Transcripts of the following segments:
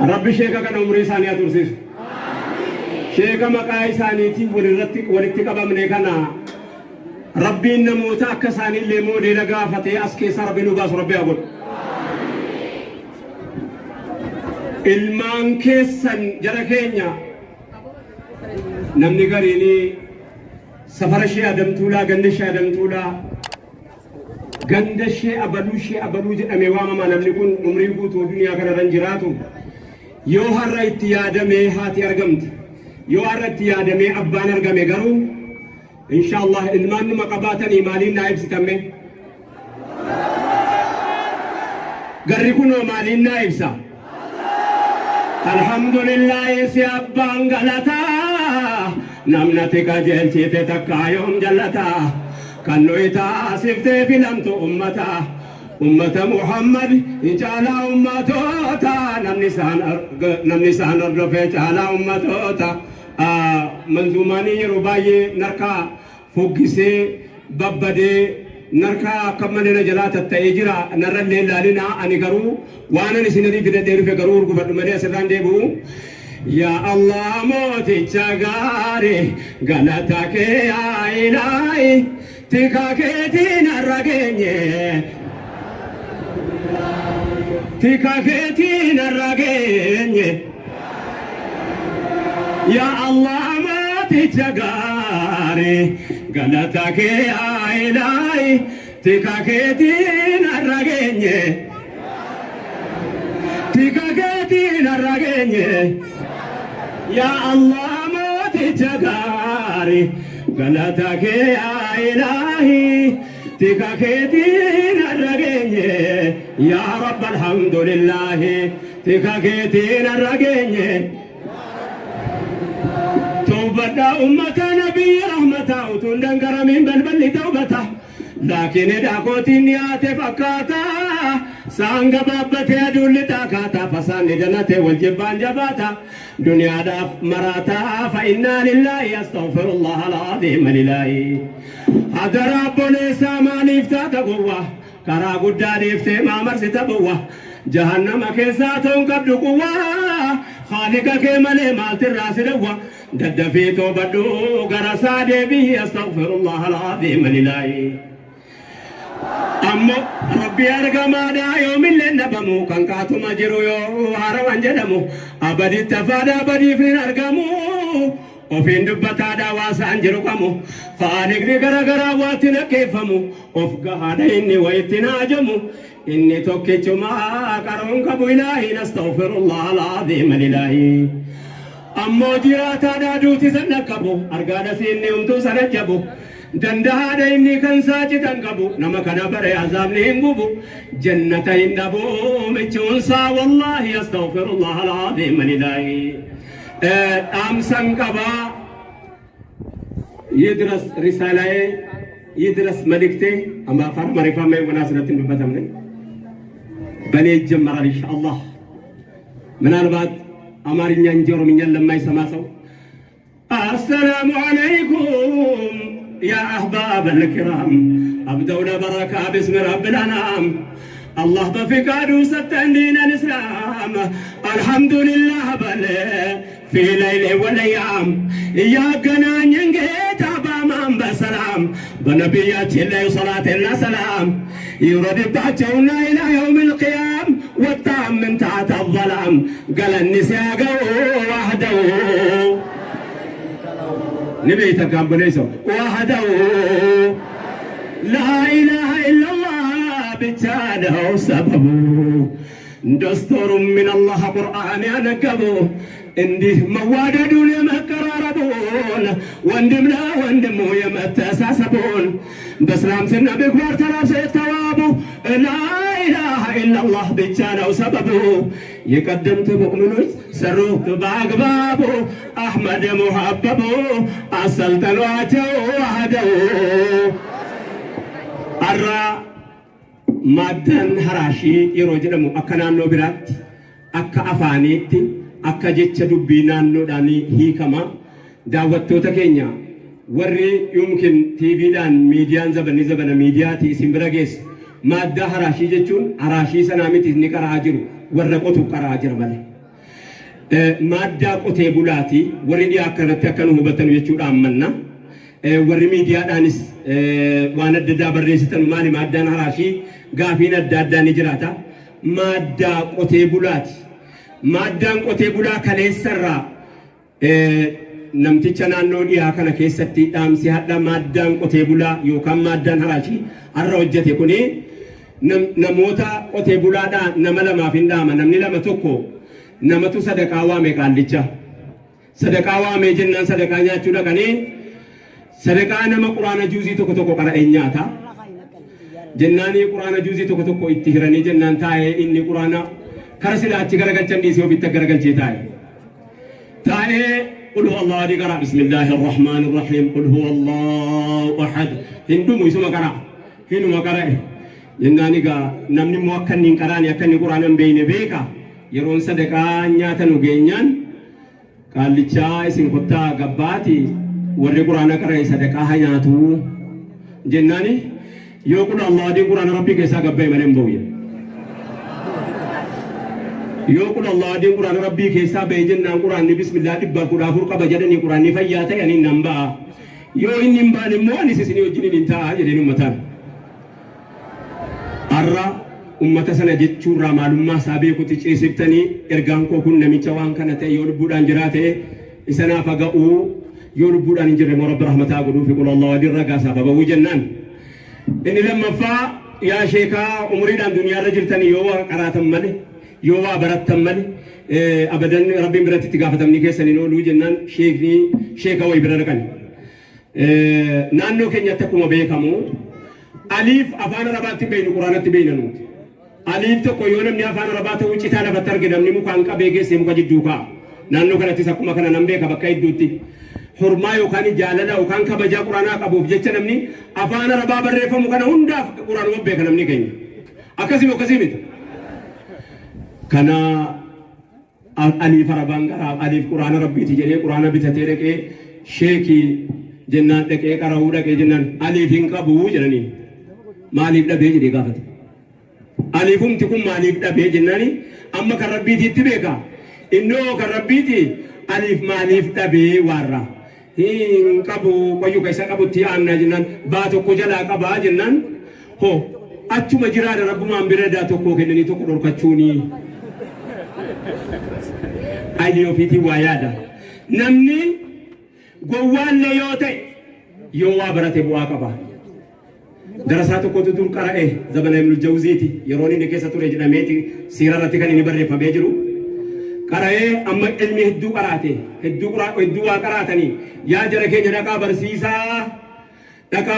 ربي شيكا كان عمري ثانية ترسيس شيكا مقاي ثانيتي ولتك بمنيكنا ربي النموتا كساني اللي مودي لقافتي أسكي سربي نباس ربي أقول ilmaan keessan jara keenya namni gariini safara ishee adamtuulaa ganda ishee adamtuulaa ganda ishee abaluu jedhamee waamamaa namni kun umrii guutuu duniyaa kanarran jiraatu yoo har'a itti yaadamee haati argamte yoo har'a itti yaadamee abbaan argame garuu inshaallah ilmaan numa qabaatanii maaliin naa ibsitame garri kunoo maaliin naa ibsa الحمد لله سيابان غلطا نمنتك جلتي تتكا يوم جلتا كنو إتا سفتي في لمت أمتا أمة محمد إجالا أمتوتا نمنسان الرفع جالا أمتوتا منزوماني رباي نركا فوقسي ببدي نركا كمالنا جلات التأجيرا نرى الليل لنا أني قرو وانا نسيني في الدير في قرور قبل مريا سران ديبو يا الله موتي تشاغاري غلطاك يا إلهي تكاكيتين الرقيني تكاكيتين الرقيني يا الله موتي تشاغاري غلطاك يا إلهي تكاكيتين الرقيني تكاكيتين الرقيني يا الله موتي تجاري غلطاك يا إلهي تكاكيتين الرقيني يا رب الحمد لله تكاكيتين الرقيني توبة أمة نبي رحمته وتندنقر من بلبل توبته لكن داكوتي نيات فكاتا سانغ بابتي أدول تاكاتا فسان جنته والجبان جباتا دنيا داف مراتا فإنا لله يستغفر الله العظيم لله هذا ربنا سامان افتاتا قوة كرا قداد افتي ما مرسي تبوة جهنم كيساتهم قبل قوة خالقك ملي مالت الراس لوة دد في توبدو غرسا دبي استغفر الله العظيم لله أمو ربي أرقما دا يوم اللي نبمو كان كاتو مجرو يو هاروان جدمو أبدي تفادا أبدي فين أرقمو وفين دبتا دا واسان جرو كمو خالق دي غرا غرا واتنا كيفمو وفقها دا إني ويتنا جمو إني توكي جمع كرون كبو إلهي نستغفر الله العظيم لله أمو جراتا دا دوتي سنكبو أرقادا سيني أمتو سنجبو دندها دا إني كان ساجي تنقبو نما كان بري عذابني انقبو جنة إندبو مجونسا والله يستغفر الله العظيم لله أمسن قبا يدرس رسالة يدرس ملكتي أما فرم رفامي وناسرة ببتمني بني الجمرة إن شاء الله من البعد أمارين ينجر من يلم ما يسماسو السلام عليكم يا أحباب الكرام أبدونا بركة باسم رب الأنام الله بفقاده ستن دين الإسلام الحمد لله بل في ليل والأيام يا قنان ينقيت أبامان بسلام بنبيات الله صلاة الله سلام يرد بتاعتنا إلى يوم القيام والطعم من تحت الظلام قال النساء وحده نبي تكابليسو وحده لا إله إلا الله بتاعه سببه دستور من الله قرآن ينكبو اندي مواددون يمكراربون واندمنا واندمو يمتساسبون بسلام سنة بكبار تراب سيتوابو لا إله إلا الله بتاعه سببه يقدمت مؤمنوش سروك باقبابو أحمد محببو أصلت الواجه وحده الرا مادن هراشي يروجنمو أكنانو برات أكا أفانيتي أكا جيتش دبينانو داني هيكما دعوتو تكينيا ورّي يمكن تي في دان ميديان زبن ميدياتي سمبرغيس Maaddaa haraashii jechuun haraashii sanaa miti inni qaraa jiru warra qotu qaraa jira malee. Maaddaa qotee bulaati warri dhiyaa akkanatti akka nu hubatan jechuudha ammanna. Warri miidiyaadhaanis waan adda addaa barreessitan maali maaddaan haraashii gaafiin adda addaa ni jiraata. Maaddaa qotee bulaati. Maaddaan qotee bulaa kaleessarraa namticha naannoo dhiyaa kana keessatti dhaamsi hadha maaddaan qotee bulaa yookaan maaddaan haraashii har'a hojjete kuni namoota qotee bulaadhaa nama lamaaf hin dhaama namni lama tokko namatu sadaqaa waame qaallicha sadaqaa waame jennaan sadaqaa nyaachuu dhaqanii sadaqaa nama quraana juuzii tokko tokko qara'ee nyaata jennaanii quraana juuzii tokko tokko itti hiranii jennaan taa'ee inni quraana kara silaa achi garagalchan dhiisee ofitti garagalchee taa'ee قل هو الله أحد قرأ بسم الله الرحمن الرحيم قل هو الله أحد هندوم يسمى قرأ هندوم قرأ جناني قا نمني موكنين قراني أكني قرآن بين بيكا يرون صدقا نياتا نغينيان قال لچا اسم خطا قباتي ورد قرآن قرأ صدقا حياتو جناني يقول الله أحد قرآن ربي كيسا قبائي منين بويا يقول الله دين قرآن ربي كيسا بيجنا قرآن بسم الله دبا قرآن فرقة بجدني قرآن فياتا يعني نمبا يو إن نمبا نمو أني سيسني وجنين انتهى جدين أمتان أرى أمتا سنة جتشورا معلومة سابقة تشيسفتني إرغانكو كن نمي چوان كانت يول بودان جراته إسانا فقاو يول بودان جره مرب رحمة أقولو في قول الله دين رقاسا فباو جنان إني لما فا يا شيكا عمريدان دنيا رجلتني يوا قراتا مالي يوا براتم مالي أبدا ربي براتي تقافتمني كيساني نولو جنان شيكا ويبراركاني نانو كنيا تكوما بيكامو أليف أفان رباتي بين قرآن بين نوت أليف تو كيونم نيا أفان رباتي وجي تانا بترجع نمني مكان كبيجي سيم كجي دوكا نانو كنا تساكما كنا نمبي كبكاي دوتي حرما يوكاني جالنا وكان كبجا قرآن كابوف جت نمني أفان رباب الرفا مكان هندا قرآن وبيك نمني كني أكاسيم كنا أليف ربان أليف قرآن ربي تجري قرآن بتتيرك شيكي جنان دكේ කරවුඩ කේ ජනන් අලිෆින් කබු ජනනි මාලිෆ් දබේ ජේ ගාෆත අලිෆුම් තිකුම් මාලිෆ් දබේ ජනනි අම්ම කරබ්බී තිත්ති බේකා ඉන්නෝ කරබ්බීති අලිෆ් මාලිෆ් දබේ වරා හින් කබු කොයු කයිස කබු ති ආන්න ජනන් බාතො කොජලා කබා ජනන් හෝ අච්චුම ජිරාද රබ්බුමාම් බිරදා තොකෝ කෙන්නනි තොකෝ ඩොර්කචූනි අයිලියෝ පිටි වයාදා නම්නි قوان ليوتي يوا براتي بواقبا دراساتو كنت دور قرأه زبنا ابن الجوزيتي يروني نكيسة تريجنا ميتي سيرارتي كان ينبري فبيجرو قرأه أما علمي هدو قرأتي هدو قرأتني يا جركي جركا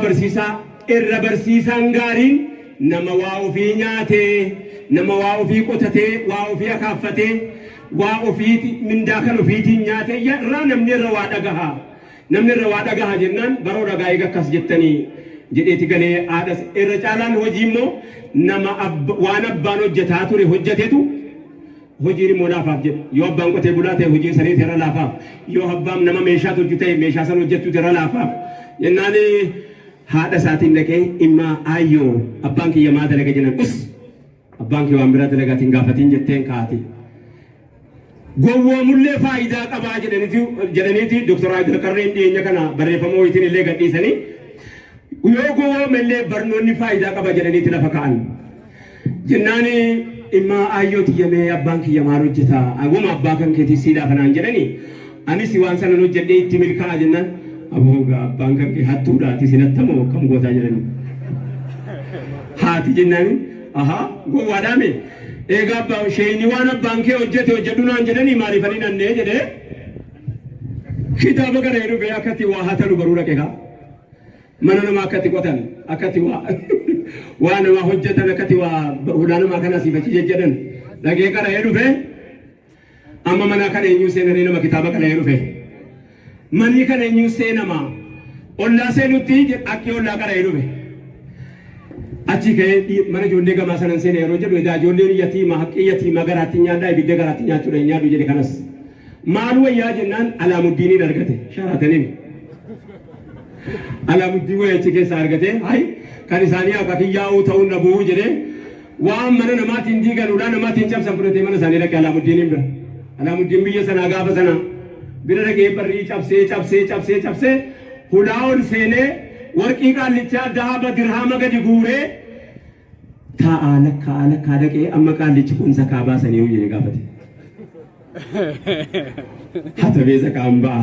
برسيسا إر برسيسا نغارين نما واو في نياتي نما واو في قوتتي واو في أكافتي واو في من داخل في نياتي يرى نمني روادقها namni irra waa dhagaha jennaan baroo dhagaa eega akkas jettanii jedheeti galee aadaas irra caalaan hojii immoo nama waan abbaan hojjetaa ture hojjetetu hojiin immoo laafaaf jedhu yoo abbaan qotee bulaa ta'e hojiin saniiti irra laafaaf yoo abbaan nama meeshaa hojjetu ta'e meeshaa san hojjettuutu irra laafaaf jennaan haadha isaatiin dhaqee immaa ayyoo abbaan kiyya maa dalaga jennan abbaan kiyya waan biraa dalagaatiin gaafatiin jetteen kaati. gowwoomullee faayidaa qabaa jedhaniiti Dr. Aydar Qarreen dhiyeenya kana barreeffamoo isin illee gadhiisanii yoo gowwoomellee barnoonni faayidaa qaba jedhaniiti lafa ka'an jennaani immaa ayyoo tiyyamee abbaan kiyya maal hojjeta aguma abbaa kan keetii siidaa kanaan jedhanii anis waan sanan hojjedhee itti milkaa'a jennaan aboogaa abbaan kan kee hattuudhaati sinattamoo kam gootaa jedhanii haati jennaani aha gowwaadhaame eega abbaan sheeyni waan abbaan kee hojjete hojjedhunaan jedhanii maaliifanii nannee jedhee kitaaba kana jedhu bee akkatti waa hatalu baruu dhaqe kaa mana namaa akkatti qotan akkatti waa namaa hojjetan akkatti waa hudhaa namaa kana siifachi jedhan dhaqee kana jedhu bee amma mana kana eenyuu seenanii nama kitaaba kana jedhu bee manii kana eenyuu seenamaa ollaa seenutti akki ollaa kana jedhu bee achi ka'ee mana ijoollee gamaa sanan seenee yeroo jedhu egaa ijoolleen yatiima haqqii yatiima garaatti nyaadhaa ibidda garaatti nyaachuudha nyaadhu jedhe kanas maal wayyaa jennaan Alaamuddin argate Sharataniin Alaamuddin wayyaa achi keessa argate hay kan isaanii akka kiyyaa'uu ta'uun dhabuu jedhee waan mana namaatiin diigan ulaa namaatiin cabsan fudhatee mana isaanii dhaqee Alaamuddin bira. Alaamuddin biyya sanaa gaafa sana bira dhaqee barrii cabsee hulaa ol seenee warqii qaallichaa daaba dirhama gadi guuree taa'aa lakkaa dhaqee amma qaallichi kun zakaa baasanii yoo jedhee gaafate. Hata bee zakaan ba'a.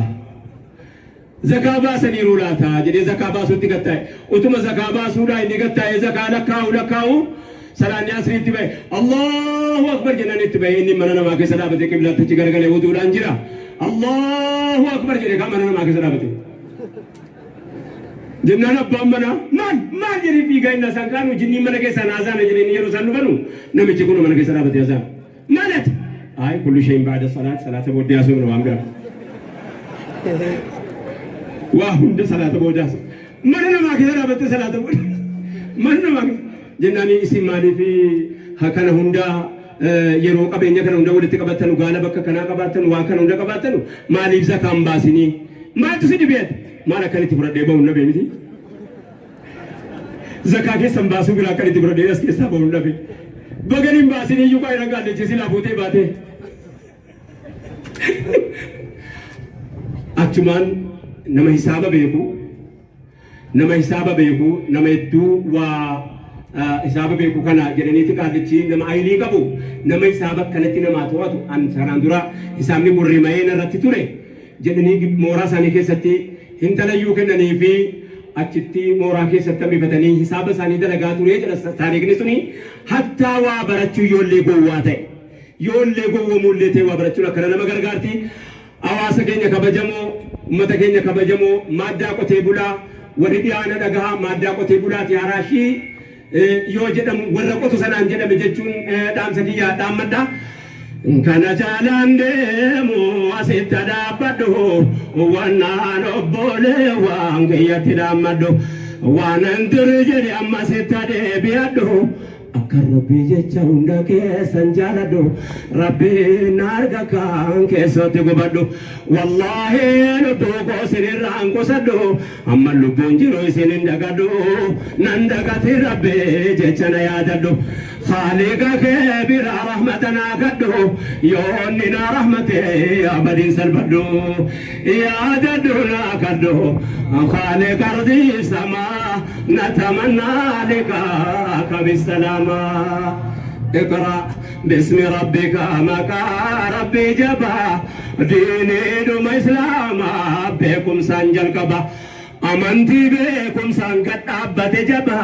Zakaa baasanii ruulaataa jedhee zakaa baasuutti gattaa'e. Utuma zakaa baasuudhaa inni gattaa'e zakaa lakkaa'u salaanni asriitti bahe Allahu akbar jennaan itti bahe inni mana namaa keessa dhaabatee qiblaatti achi garagalee wuduudhaan jira. Allahu akbar jedhee kan mana namaa keessa dhaabate. Jennaan abbaan mana maal jedhee fiigaa inni asaan kaanu jinnii mana keessaa naasaan jedhanii yeroo isaan dhufanu namichi kun mana keessa dhaabate asaan. Maalati? Ay kullu shay'in ba'da salaata booddee asuu waan biraa. Waa hunda salaata booddee asuu. Mana namaa keessa dhaabate salaata booddee. Mana namaa jennaan isin maaliif kana hunda yeroo qabeenya kana hunda walitti qabatanu gaala bakka kanaa qabaatanu waa kana hunda qabaatanu maaliif zakaan baasinii maaltu si dhibeet maal akkanitti fudhadhee bahuun dhabe miti zakaa keessan baasuu biraa akkanitti fudhadhee as keessaa bahuun dhabe bagaliin baasinii iyyuu qaayina gaallechi silaa fuutee baatee achumaan nama hisaaba beeku nama hedduu waa hisaaba beeku kana jedhaniiti qaallichi nama ayilii qabu nama hisaaba kanatti namaa to'atu an sanaan dura hisaabni burrima'ee irratti ture jedhanii mooraa isaanii keessatti hintalayyuu kennanii fi achitti mooraa keessatti hambifatanii hisaaba isaanii dalagaa ture jedha taariikni suni hattaa waa barachuu yoollee gowwaa ta'e yoollee gowwamullee ta'e waa barachuun akkana nama gargaarti hawaasa keenya kabajamoo ummata keenya kabajamoo maaddaa qotee bulaa warri dhiyaana dhagahaa maaddaa qotee bulaati haraashii yoo jedhamu warra qotu sanaan jedhame jechuun dhaamsa kiyyaa dhaammadha. Kana jaalaan deemu asitti dhaabbadhu wannaan obbolee waan kiyyatti dhaammadhu waan anturi jedhe amma asitti deebi'adhu akka rabbii jecha hunda keessan jaaladhu rabbiin arga kan keessatti gubadhu wallaahi lubbuu koo isinirraan qusadhu amma lubbuun jiru isin hin dagadhu nan dagati rabbii jecha na yaadadhu خالقا كبير رحمتنا كدو يوننا رحمتي أبد سلبدو يا جدنا كدو خالق أرض السماء نتمنى لقاك بالسلامة اقرأ باسم ربك مكا ربي جبا ديني دوم إسلاما بكم سنجل كبا أمنتي بكم سنجد أبت جبا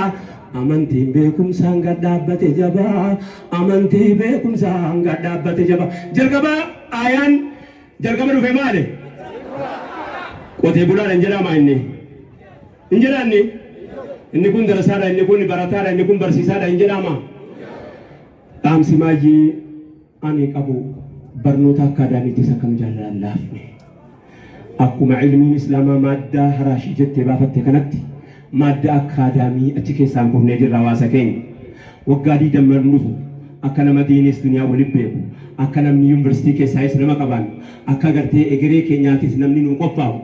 amantiin beekumsaan gad dhaabbate jabaa amantii beekumsaan gad dhaabbate jabaa jalqaba ayaan jalqaba dhufe maali qotee bulaadha hin jedhama inni hin jedhanni inni kun darasaadha inni kun barataadha inni kun barsiisaadha hin jedhama dhaamsi maajii ani qabu barnoota akkaadaamiitis akkam jaallalaan laafne akkuma ilmiin islaamaa maaddaa haraashii jettee baafatte kanatti maadda akkaadaamii achi keessaan buufnee jirra hawaasa keenya waggaa 20 dhufu akka nama diinis duniyaa waliin beeku akka namni yuunivarsiitii keessaayis nama qaban akka gartee egeree keenyaatis namni nu qophaa'u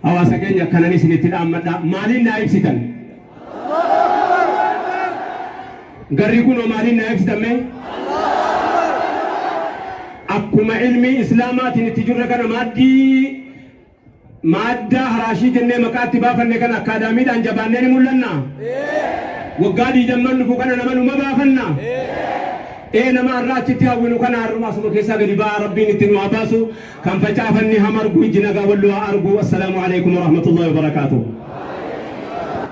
hawaasa keenya akkanan isinitti dhaammadha maaliin naa ibsitan garri kunoo maaliin naa ibsitame akkuma ilmii islaamaatiin itti jirra kana maaddaa haraashii jennee maqaatti baafanne kana akkaadaamiidhaan jabaannee ni mul'anna waggaa 20 dhufu kana nama numa baafanna nama irraa achitti hawwinu kana har'uma asuma keessaa gadi ba'aa rabbiin itti nu baasu kan facaafanni hamargu iji nagaa wallu argu assalaamu alaikum warahmatullahi wabarakaatuh